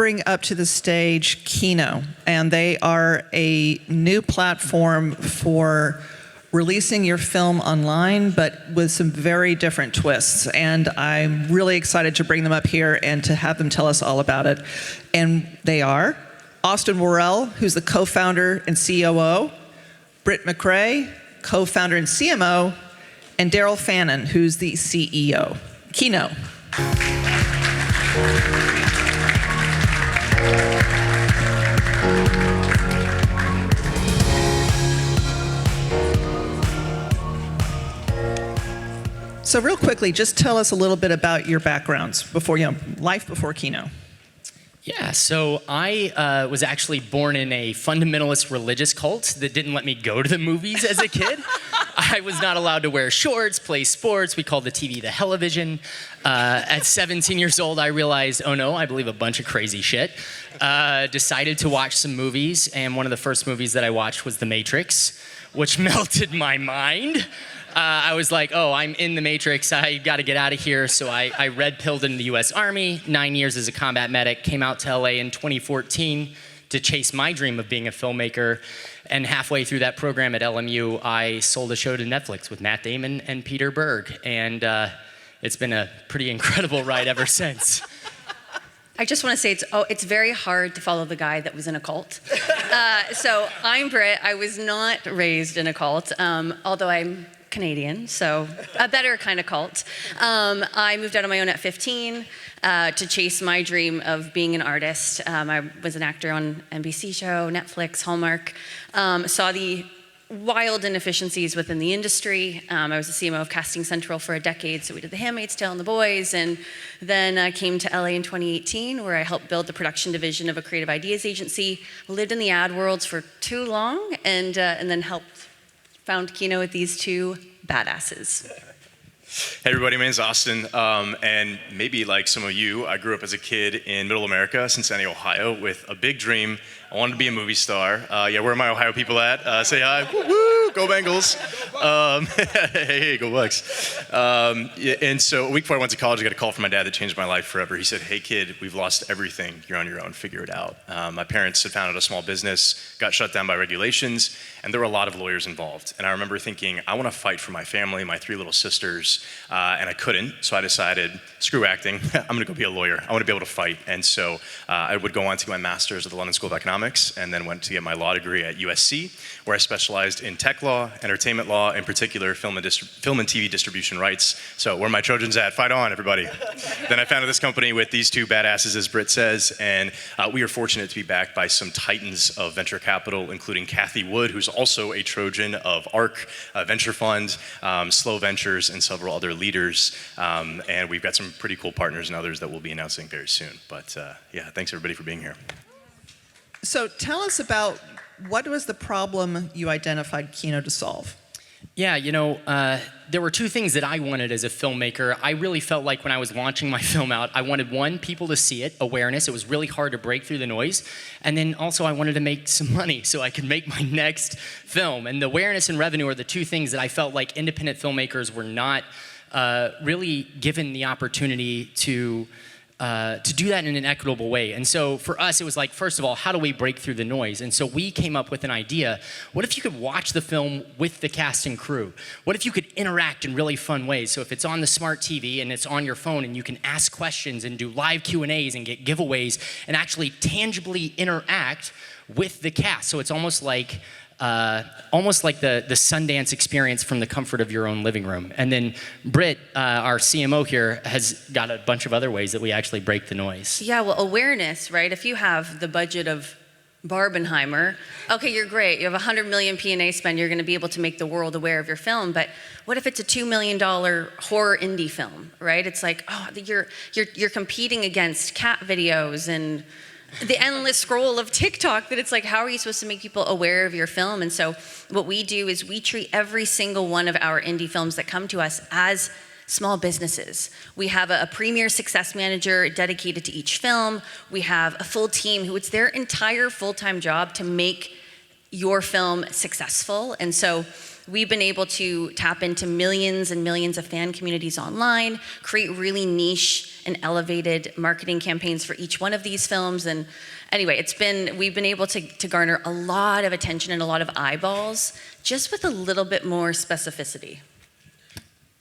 bring up to the stage KINO, and they are a new platform for releasing your film online, but with some very different twists. And I'm really excited to bring them up here and to have them tell us all about it. And they are Austin Worrell, who's the co-founder and COO, Brit MacRae, co-founder and CMO, and Daril Fannin, who's the CEO. KINO. So real quickly, just tell us a little bit about your backgrounds before, life before KINO. Yeah, so I was actually born in a fundamentalist religious cult that didn't let me go to the movies as a kid. I was not allowed to wear shorts, play sports. We called the TV the Hellivision. At 17 years old, I realized, oh no, I believe a bunch of crazy shit. Decided to watch some movies, and one of the first movies that I watched was The Matrix, which melted my mind. I was like, oh, I'm in the Matrix, I gotta get out of here. So I red-pilled into the US Army, 9 years as a combat medic, came out to LA in 2014 to chase my dream of being a filmmaker. And halfway through that program at LMU, I sold a show to Netflix with Matt Damon and Peter Berg. And it's been a pretty incredible ride ever since. I just want to say it's very hard to follow the guy that was in a cult. So I'm Brit. I was not raised in a cult, although I'm Canadian, so a better kind of cult. I moved out on my own at 15 to chase my dream of being an artist. I was an actor on NBC show, Netflix, Hallmark. Saw the wild inefficiencies within the industry. I was the CMO of Casting Central for a decade, so we did The Handmaid's Tale and The Boys, and then I came to LA in 2018, where I helped build the production division of a creative ideas agency. Lived in the ad worlds for too long, and then found KINO with these two badasses. Hey everybody, my name's Austin, and maybe like some of you, I grew up as a kid in Middle America, Cincinnati, Ohio, with a big dream. I wanted to be a movie star. Yeah, where are my Ohio people at? Say hi. Woo, woo, go Bengals. Hey, go Bucks. And so a week before I went to college, I got a call from my dad that changed my life forever. He said, hey kid, we've lost everything. You're on your own, figure it out. My parents had founded a small business, got shut down by regulations, and there were a lot of lawyers involved. And I remember thinking, I want to fight for my family, my 3 little sisters, and I couldn't. So I decided, screw acting, I'm gonna go be a lawyer. I want to be able to fight. And so I would go on to get my master's at the London School of Economics, and then went to get my law degree at USC, where I specialized in tech law, entertainment law, in particular film and TV distribution rights. So where are my Trojans at? Fight on, everybody. Then I founded this company with these two badasses, as Britt says, and we are fortunate to be backed by some titans of venture capital, including Kathy Wood, who's also a Trojan of ARC Venture Fund, Slow Ventures, and several other leaders. And we've got some pretty cool partners and others that we'll be announcing very soon. But yeah, thanks everybody for being here. So tell us about what was the problem you identified KINO to solve? Yeah, there were 2 things that I wanted as a filmmaker. I really felt like when I was launching my film out, I wanted, 1, people to see it, awareness. It was really hard to break through the noise. And then also I wanted to make some money so I could make my next film. And the awareness and revenue are the 2 things that I felt like independent filmmakers were not really given the opportunity to do that in an equitable way. And so for us, it was like, first of all, how do we break through the noise? And so we came up with an idea. What if you could watch the film with the cast and crew? What if you could interact in really fun ways? So if it's on the smart TV and it's on your phone and you can ask questions and do live Q&As and get giveaways and actually tangibly interact with the cast. So it's almost like the Sundance experience from the comfort of your own living room. And then Brit, our CMO here, has got a bunch of other ways that we actually break the noise. Yeah, well, awareness, right? If you have the budget of Barbenheimer, okay, you're great. You have 100 million P&A spend, you're gonna be able to make the world aware of your film, but what if it's a $2 million horror indie film, right? It's like, oh, you're competing against cat videos and the endless scroll of TikTok that it's like, how are you supposed to make people aware of your film? And so what we do is we treat every single one of our indie films that come to us as small businesses. We have a premier success manager dedicated to each film. We have a full team who it's their entire full-time job to make your film successful. And so we've been able to tap into millions and millions of fan communities online, create really niche and elevated marketing campaigns for each one of these films. And anyway, we've been able to garner a lot of attention and a lot of eyeballs just with a little bit more specificity.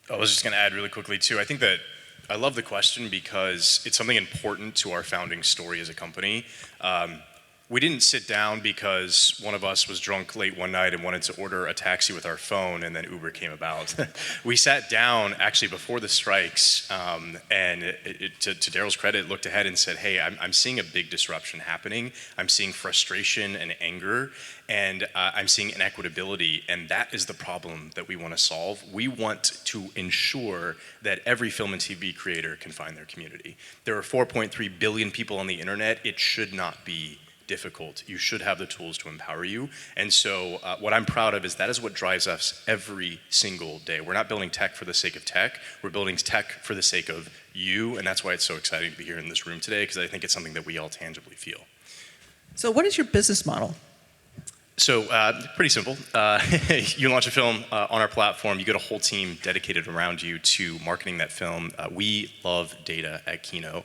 I was just going to add really quickly too. I think that I love the question because it's something important to our founding story as a company. We didn't sit down because one of us was drunk late one night and wanted to order a taxi with our phone, and then Uber came about. We sat down actually before the strikes, and to Daril's credit, looked ahead and said, hey, I'm seeing a big disruption happening. I'm seeing frustration and anger, and I'm seeing inequitability, and that is the problem that we want to solve. We want to ensure that every film and TV creator can find their community. There are 4.3 billion people on the internet. It should not be difficult. You should have the tools to empower you. And so what I'm proud of is that is what drives us every single day. We're not building tech for the sake of tech. We're building tech for the sake of you. And that's why it's so exciting to be here in this room today, because I think it's something that we all tangibly feel. So what is your business model? So pretty simple. You launch a film on our platform, you get a whole team dedicated around you to marketing that film. We love data at KINO.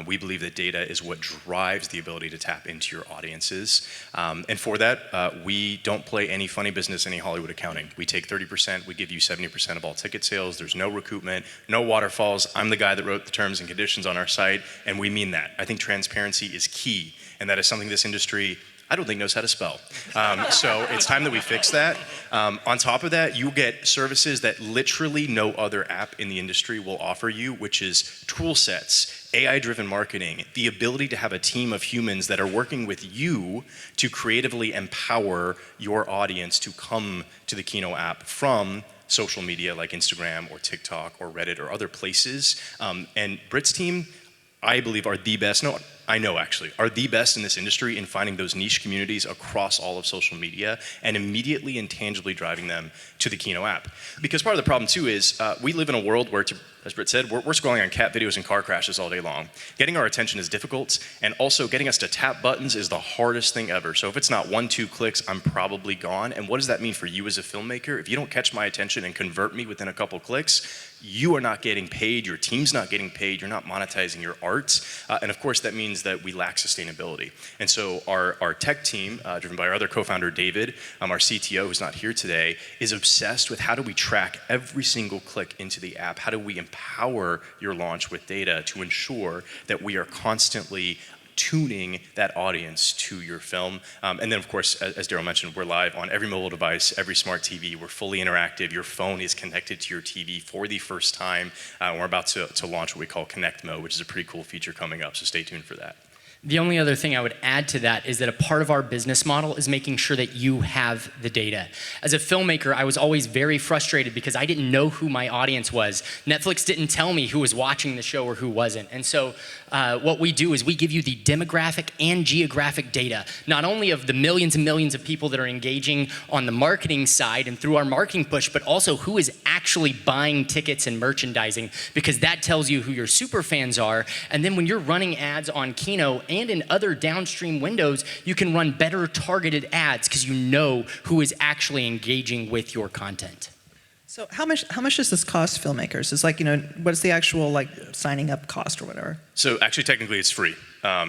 We believe that data is what drives the ability to tap into your audiences. And for that, we don't play any funny business, any Hollywood accounting. We take 30%, we give you 70% of all ticket sales. There's no recoupment, no waterfalls. I'm the guy that wrote the terms and conditions on our site, and we mean that. I think transparency is key, and that is something this industry I don't think knows how to spell. So it's time that we fix that. On top of that, you get services that literally no other app in the industry will offer you, which is tool sets, AI-driven marketing, the ability to have a team of humans that are working with you to creatively empower your audience to come to the KINO app from social media like Instagram or TikTok or Reddit or other places. And Brit's team, I believe, are the best. No, I know actually, are the best in this industry in finding those niche communities across all of social media and immediately and tangibly driving them to the KINO app. Because part of the problem too is we live in a world where, as Brit said, we're scrolling on cat videos and car crashes all day long. Getting our attention is difficult, and also getting us to tap buttons is the hardest thing ever. So if it's not 1-2 clicks, I'm probably gone. And what does that mean for you as a filmmaker? If you don't catch my attention and convert me within a couple clicks, you are not getting paid, your team's not getting paid, you're not monetizing your art, and of course that means that we lack sustainability. And so our tech team, driven by our other co-founder David, our CTO who's not here today, is obsessed with how do we track every single click into the app, how do we empower your launch with data to ensure that we are constantly tuning that audience to your film. And then of course, as Daril mentioned, we're live on every mobile device, every smart TV. We're fully interactive. Your phone is connected to your TV for the first time. We're about to launch what we call Connect Mode, which is a pretty cool feature coming up, so stay tuned for that. The only other thing I would add to that is that a part of our business model is making sure that you have the data. As a filmmaker, I was always very frustrated because I didn't know who my audience was. Netflix didn't tell me who was watching the show or who wasn't. And so what we do is we give you the demographic and geographic data, not only of the millions and millions of people that are engaging on the marketing side and through our marketing push, but also who is actually buying tickets and merchandising, because that tells you who your super fans are. And then when you're running ads on KINO and in other downstream windows, you can run better targeted ads because you know who is actually engaging with your content. So how much does this cost filmmakers? It's like, what's the actual signing up cost or whatever? So actually, technically, it's free.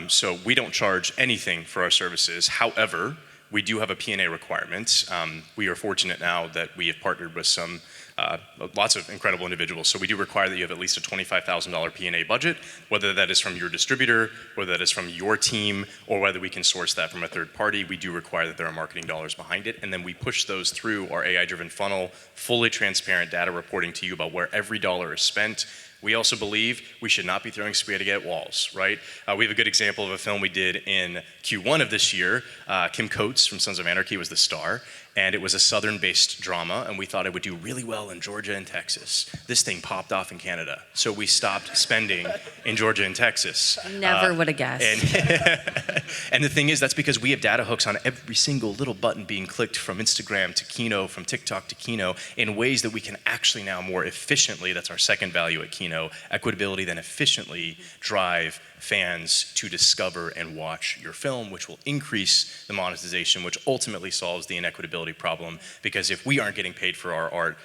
So we don't charge anything for our services. However, we do have a P&A requirement. We are fortunate now that we have partnered with lots of incredible individuals. So we do require that you have at least a $25,000 P&A budget, whether that is from your distributor, whether that is from your team, or whether we can source that from a third party. We do require that there are marketing dollars behind it. And then we push those through our AI-driven funnel, fully transparent data reporting to you about where every dollar is spent. We also believe we should not be throwing spaghetti at walls, right? We have a good example of a film we did in Q1 of this year. Kim Coates from Sons of Anarchy was the star, and it was a Southern-based drama, and we thought it would do really well in Georgia and Texas. This thing popped off in Canada, so we stopped spending in Georgia and Texas. Never would have guessed. And the thing is, that's because we have data hooks on every single little button being clicked from Instagram to KINO, from TikTok to KINO, in ways that we can actually now more efficiently, that's our second value at KINO, equitability, then efficiently drive fans to discover and watch your film, which will increase the monetization, which ultimately solves the inequitability problem. Because if we aren't getting paid for our art,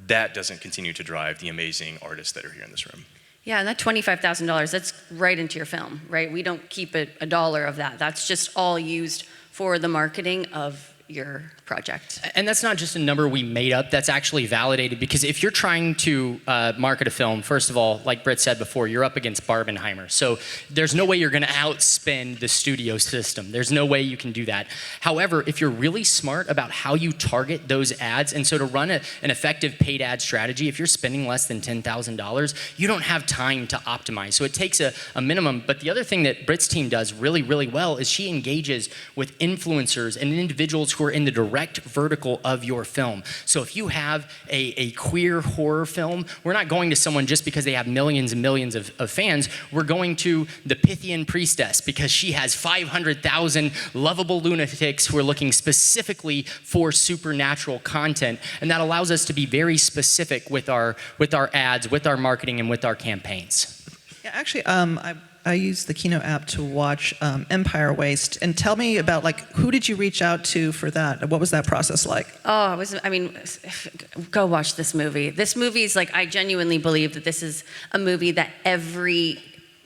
that doesn't continue to drive the amazing artists that are here in this room. Yeah, and that $25,000, that's right into your film, right? We don't keep a dollar of that. That's just all used for the marketing of your project. And that's not just a number we made up, that's actually validated, because if you're trying to market a film, first of all, like Britt said before, you're up against Barbenheimer. So there's no way you're gonna outspend the studio system. There's no way you can do that. However, if you're really smart about how you target those ads, and so to run an effective paid ad strategy, if you're spending less than $10,000, you don't have time to optimize. So it takes a minimum. But the other thing that Britt's team does really, really well is she engages with influencers and individuals who are in the direct vertical of your film. So if you have a queer horror film, we're not going to someone just because they have millions and millions of fans. We're going to the Pythian priestess because she has 500,000 lovable lunatics who are looking specifically for supernatural content. And that allows us to be very specific with our ads, with our marketing, and with our campaigns. Yeah, actually, I use the KINO app to watch Empire Waste. And tell me about, like, who did you reach out to for that? What was that process like? Oh, go watch this movie. This movie is like, I genuinely believe that this is a movie that every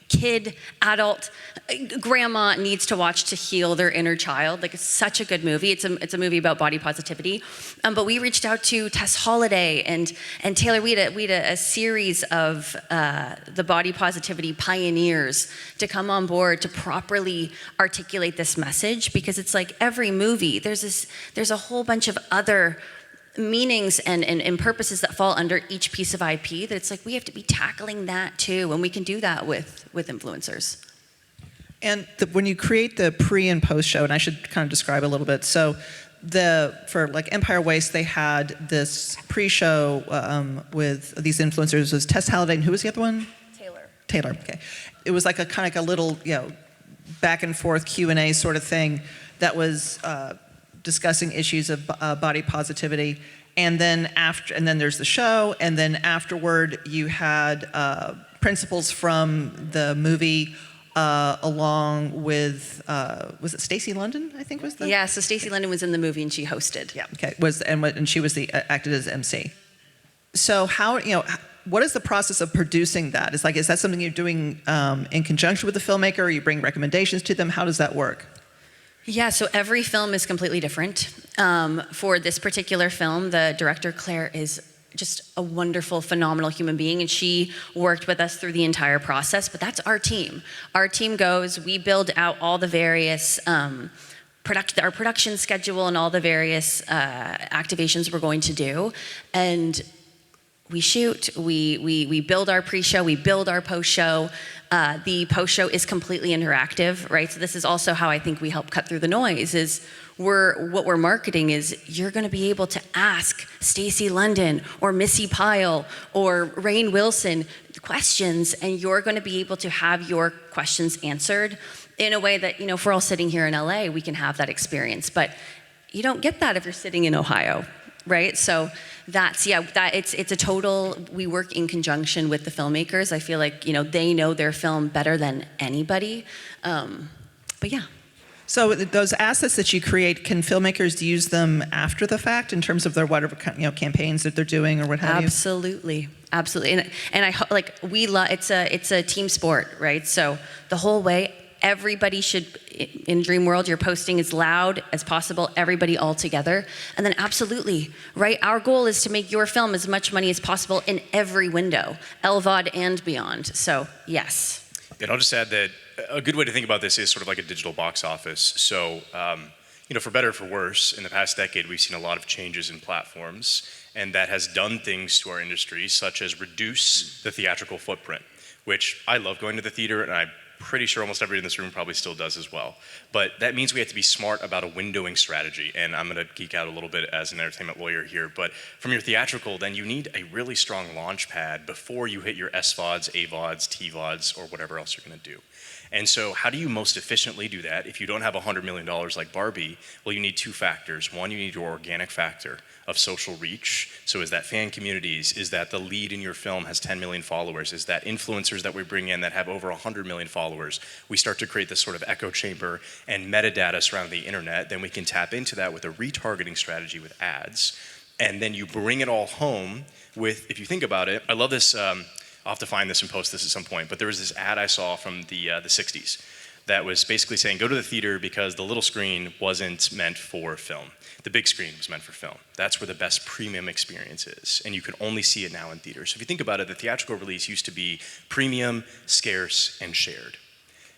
kid, adult, grandma needs to watch to heal their inner child. Like, it's such a good movie. It's a movie about body positivity. But we reached out to Tess Holliday and Taylor. We had a series of the body positivity pioneers to come on board to properly articulate this message, because it's like every movie, there's a whole bunch of other meanings and purposes that fall under each piece of IP, that it's like we have to be tackling that too, and we can do that with influencers. And when you create the pre and post show, and I should kind of describe a little bit. So for like Empire Waste, they had this pre-show with these influencers. It was Tess Halliday, and who was the other one? Taylor, okay. It was like a kind of like a little, back and forth Q&A sort of thing that was discussing issues of body positivity, and then there's the show, and then afterward you had principals from the movie along with was it Stacey London? I think was the so Stacey London was in the movie and she hosted. Yeah, okay. And she was acted as MC. So how what is the process of producing that? Is that something you're doing in conjunction with the filmmaker, or you bring recommendations to them? How does that work? Yeah, so every film is completely different. For this particular film, the director, Claire, is just a wonderful, phenomenal human being, and she worked with us through the entire process, but that's our team. Our team we build out all the various, our production schedule and all the various activations we're going to do, and we shoot, we build our pre-show, we build our post-show. The post-show is completely interactive, right? So this is also how I think we help cut through the noise, is what we're marketing is you're gonna be able to ask Stacey London or Missy Pyle or Rainn Wilson questions, and you're gonna be able to have your questions answered in a way that, if we're all sitting here in LA, we can have that experience. But you don't get that if you're sitting in Ohio, right? So it's a total, we work in conjunction with the filmmakers. I feel like, they know their film better than anybody. But yeah. So those assets that you create, can filmmakers use them after the fact in terms of their whatever campaigns that they're doing or what have you? Absolutely. And it's a team sport, right? So the whole way, everybody should, in Dream World, you're posting as loud as possible, everybody all together. And then absolutely, right? Our goal is to make your film as much money as possible in every window, LVOD and beyond. So yes. And I'll just add that a good way to think about this is sort of like a digital box office. So, for better or for worse, in the past decade, we've seen a lot of changes in platforms, and that has done things to our industry, such as reduce the theatrical footprint, which I love going to the theater, and I'm pretty sure almost everybody in this room probably still does as well. But that means we have to be smart about a windowing strategy, and I'm gonna geek out a little bit as an entertainment lawyer here, but from your theatrical, then you need a really strong launch pad before you hit your SVODs, AVODs, TVODs, or whatever else you're gonna do. And so how do you most efficiently do that if you don't have $100 million like Barbie? Well, you need two factors. One, you need your organic factor of social reach. So is that fan communities? Is that the lead in your film has 10 million followers? Is that influencers that we bring in that have over 100 million followers? We start to create this sort of echo chamber and metadata surrounding the internet. Then we can tap into that with a retargeting strategy with ads. And then you bring it all home with, if you think about it, I love this, I'll have to find this and post this at some point, but there was this ad I saw from the 60s that was basically saying, go to the theater because the little screen wasn't meant for film. The big screen was meant for film. That's where the best premium experience is, and you can only see it now in theaters. So if you think about it, the theatrical release used to be premium, scarce, and shared.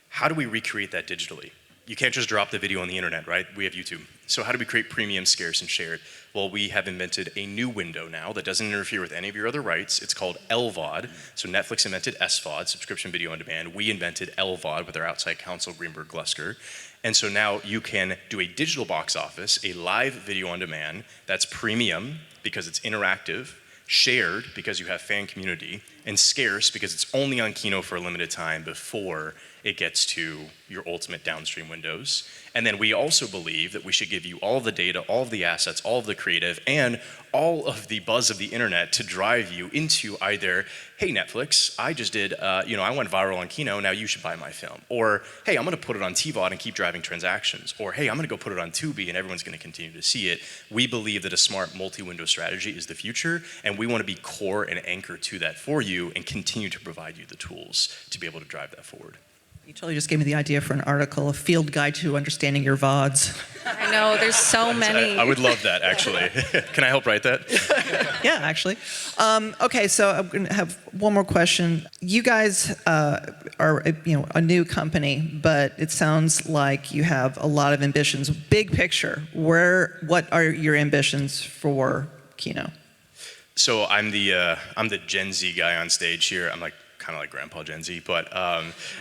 How do we recreate that digitally? You can't just drop the video on the internet, right? We have YouTube. So how do we create premium, scarce, and shared? Well, we have invented a new window now that doesn't interfere with any of your other rights. It's called LVOD. So Netflix invented SVOD, subscription video on demand. We invented LVOD with our outside counsel, Greenberg Glusker. And so now you can do a digital box office, a live video on demand that's premium because it's interactive, shared because you have fan community, and scarce because it's only on KINO for a limited time before it gets to your ultimate downstream windows. And then we also believe that we should give you all of the data, all of the assets, all of the creative, and all of the buzz of the internet to drive you into either, hey Netflix, I just did, I went viral on KINO, now you should buy my film. Or, hey, I'm gonna put it on TVOD and keep driving transactions. Or, hey, I'm gonna go put it on Tubi and everyone's gonna continue to see it. We believe that a smart multi-window strategy is the future, and we wanna be core and anchor to that for you and continue to provide you the tools to be able to drive that forward. You totally just gave me the idea for an article, a field guide to understanding your VODs. I know, there's so many. I would love that, actually. Can I help write that? Yeah, actually. Okay, so I'm going to have one more question. You guys are a new company, but it sounds like you have a lot of ambitions. Big picture, what are your ambitions for KINO? So I'm the Gen Z guy on stage here. I'm kind of like Grandpa Gen Z, but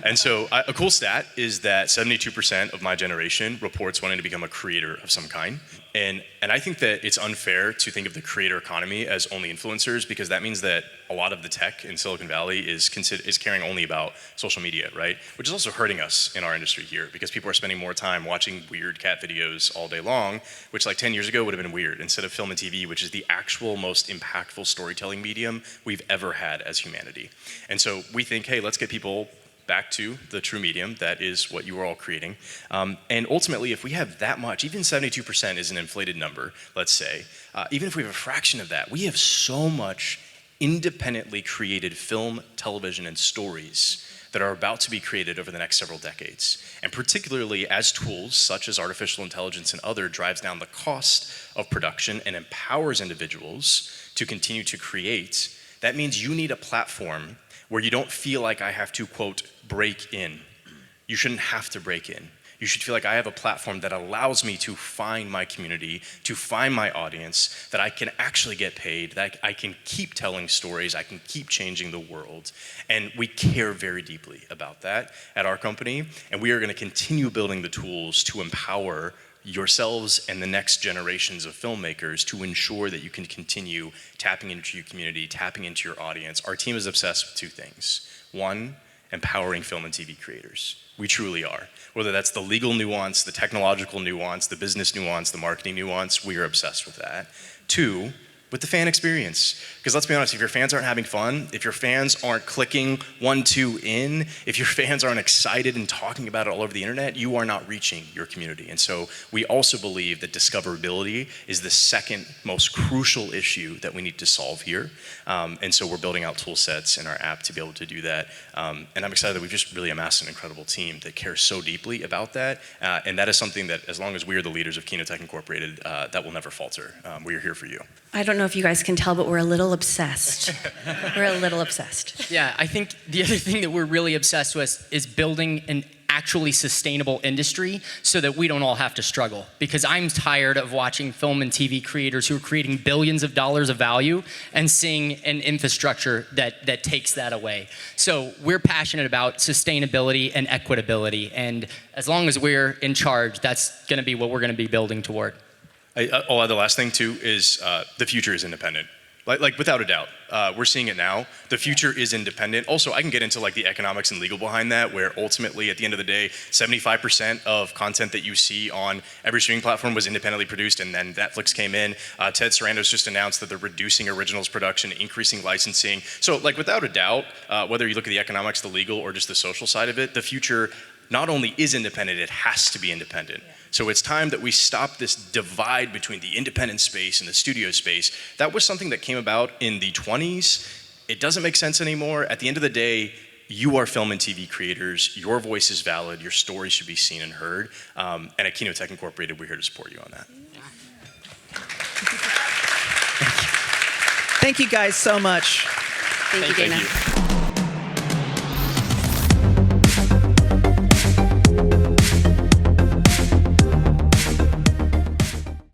and so a cool stat is that 72% of my generation reports wanting to become a creator of some kind, and I think that it's unfair to think of the creator economy as only influencers, because that means that a lot of the tech in Silicon Valley is caring only about social media, right? Which is also hurting us in our industry here, because people are spending more time watching weird cat videos all day long, which like 10 years ago would have been weird, instead of film and TV, which is the actual most impactful storytelling medium we've ever had as humanity. And so we think, hey, let's get people back to the true medium that is what you are all creating. And ultimately, if we have that much, even 72% is an inflated number, let's say, even if we have a fraction of that, we have so much independently created film, television, and stories that are about to be created over the next several decades. And particularly as tools such as artificial intelligence and other drives down the cost of production and empowers individuals to continue to create, that means you need a platform where you don't feel like I have to, quote, break in. You shouldn't have to break in. You should feel like I have a platform that allows me to find my community, to find my audience, that I can actually get paid, that I can keep telling stories, I can keep changing the world. And we care very deeply about that at our company, and we are gonna continue building the tools to empower yourselves and the next generations of filmmakers to ensure that you can continue tapping into your community, tapping into your audience. Our team is obsessed with two things. One, empowering film and TV creators. We truly are. Whether that's the legal nuance, the technological nuance, the business nuance, the marketing nuance, we are obsessed with that. Two, with the fan experience. Because let's be honest, if your fans aren't having fun, if your fans aren't clicking 1, 2 in, if your fans aren't excited and talking about it all over the internet, you are not reaching your community. And so we also believe that discoverability is the second most crucial issue that we need to solve here. And so we're building out tool sets in our app to be able to do that. And I'm excited that we've just really amassed an incredible team that cares so deeply about that. And that is something that, as long as we are the leaders of KINO Tech Incorporated, that will never falter. We are here for you. I don't know if you guys can tell, but we're a little obsessed. We're a little obsessed. Yeah, I think the other thing that we're really obsessed with is building an actually sustainable industry so that we don't all have to struggle. Because I'm tired of watching film and TV creators who are creating billions of dollars of value and seeing an infrastructure that takes that away. So we're passionate about sustainability and equitability. And as long as we're in charge, that's gonna be what we're gonna be building toward. I'll add the last thing too is the future is independent. Like without a doubt, we're seeing it now. The future is independent. Also, I can get into like the economics and legal behind that, where ultimately at the end of the day, 75% of content that you see on every streaming platform was independently produced, and then Netflix came in. Ted Sarandos just announced that they're reducing originals production, increasing licensing. So like without a doubt, whether you look at the economics, the legal, or just the social side of it, the future not only is independent, it has to be independent. So it's time that we stop this divide between the independent space and the studio space. That was something that came about in the 20s. It doesn't make sense anymore. At the end of the day, you are film and TV creators. Your voice is valid. Your story should be seen and heard. And at KINO Tech Incorporated, we're here to support you on that. Thank you guys so much. Thank you, Dana. Thank you.